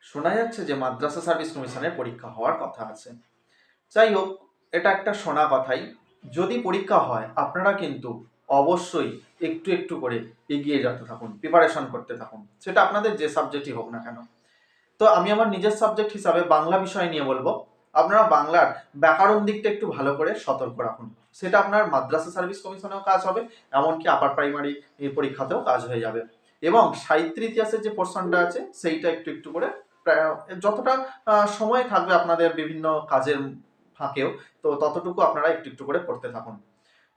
শোনা যাচ্ছে যে মাদ্রাসা সার্ভিস কমিশনের পরীক্ষা হওয়ার কথা আছে। যাই হোক, এটা একটা শোনা কথাই। যদি পরীক্ষা হয় আপনারা কিন্তু অবশ্যই একটু একটু করে এগিয়ে যেতে থাকুন, প্রিপারেশন করতে থাকুন, সেটা আপনাদের যে সাবজেক্টই হোক না কেন। তো আমি আমার নিজের সাবজেক্ট হিসাবে বাংলা বিষয় নিয়ে বলবো, আপনারা বাংলার ব্যাকরণ দিকটা একটু ভালো করে সতর্ক রাখুন। সেটা আপনার মাদ্রাসা সার্ভিস কমিশনেও কাজ হবে, এমনকি আপার প্রাইমারি পরীক্ষাতেও কাজ হয়ে যাবে। এবং সাহিত্য ইতিহাসের যে পোর্শনটা আছে সেইটা একটু একটু করে যতটা সময় থাকবে আপনাদের বিভিন্ন কাজের ফাঁকেও, তো ততটুকু আপনারা একটু একটু করে পড়তে থাকুন।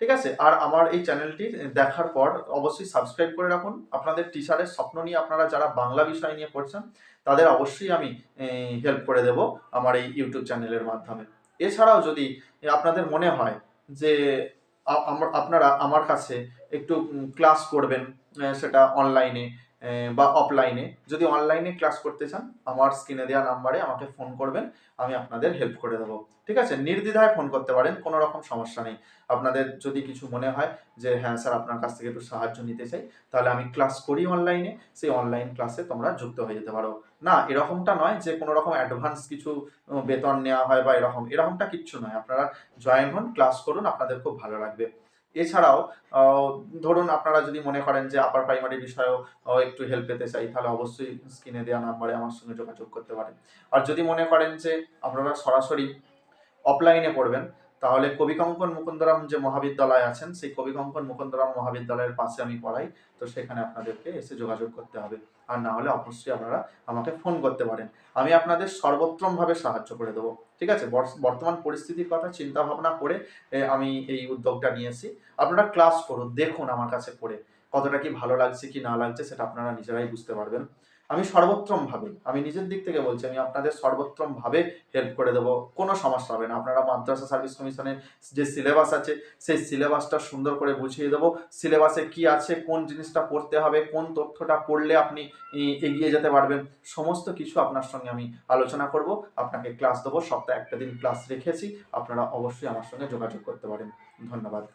ঠিক আছে? আর আমার এই চ্যানেলটি দেখার পর অবশ্যই সাবস্ক্রাইব করে রাখুন। আপনাদের টিচারের স্বপ্ন নিয়ে আপনারা যারা বাংলা বিষয় নিয়ে পড়ছেন তাদের অবশ্যই আমি হেল্প করে দেব আমার এই ইউটিউব চ্যানেলের মাধ্যমে। এছাড়াও যদি আপনাদের মনে হয় যে আপনারা আমার কাছে একটু ক্লাস করবেন, সেটা অনলাইনে বা অফলাইনে, যদি অনলাইনে ক্লাস করতে চান আমার স্ক্রিনে দেওয়া নাম্বারে আমাকে ফোন করবেন, আমি আপনাদের হেল্প করে দেবো। ঠিক আছে? নির্দ্বিধায় ফোন করতে পারেন, কোনো রকম সমস্যা নেই। আপনাদের যদি কিছু মনে হয় যে হ্যাঁ স্যার আপনার কাছ থেকে একটু সাহায্য নিতে চাই, তাহলে আমি ক্লাস করি অনলাইনে, সেই অনলাইন ক্লাসে তোমরা যুক্ত হয়ে যেতে পারো। না, এরকমটা নয় যে কোনো রকম অ্যাডভান্স কিছু বেতন নেওয়া হয় বা এরকমটা কিচ্ছু নয়। আপনারা জয়েন হন, ক্লাস করুন, আপনাদের খুব ভালো লাগবে। এছাড়াও ধরুন আপনারা যদি মনে করেন যে আপার প্রাইমারি বিষয়েও একটু হেল্প পেতে চাই, তাহলে অবশ্যই স্ক্রিনে দেওয়া নাম্বারে আমার সঙ্গে যোগাযোগ করতে পারেন। আর যদি মনে করেন যে আপনারা সরাসরি অফলাইনে পড়বেন, তাহলে কবিকঙ্কন মুকুন্দরাম যে মহাবিদ্যালয় আছেন, সেই কবিকঙ্কন মুকুন্দরাম মহাবিদ্যালয়ের পাশে আমি পড়াই। তো সেখানে আপনাদেরকে এসে যোগাযোগ করতে হবে। আর না হলে অবশ্যই আপনারা আমাকে ফোন করতে পারেন, আমি আপনাদের সর্বোত্তমভাবে সাহায্য করে দেবো। ঠিক আছে? বর্তমান পরিস্থিতির কথা চিন্তা ভাবনা করে আমি এই উদ্যোগটা নিয়েছি। আপনারা ক্লাস করুন, দেখুন আমার কাছে পড়ে কতটা কি ভালো লাগছে কি না লাগছে সেটা আপনারা নিজেরাই বুঝতে পারবেন। আমি সর্বোত্তমভাবে, আমি নিজের দিক থেকে বলছি, আমি আপনাদের সর্বোত্তমভাবে হেল্প করে দেবো। কোনো সমস্যা হবে না। আপনারা মাদ্রাসা সার্ভিস কমিশনের যে সিলেবাস আছে সেই সিলেবাসটা সুন্দর করে বুঝিয়ে দেবো। সিলেবাসে কি আছে, কোন জিনিসটা পড়তে হবে, কোন তথ্যটা পড়লে আপনি এগিয়ে যেতে পারবেন, সমস্ত কিছু আপনার সঙ্গে আমি আলোচনা করব, আপনাকে ক্লাস দেবো। সপ্তাহে একটা দিন ক্লাস রেখেছি, আপনারা অবশ্যই আমার সঙ্গে যোগাযোগ করতে পারেন। ধন্যবাদ।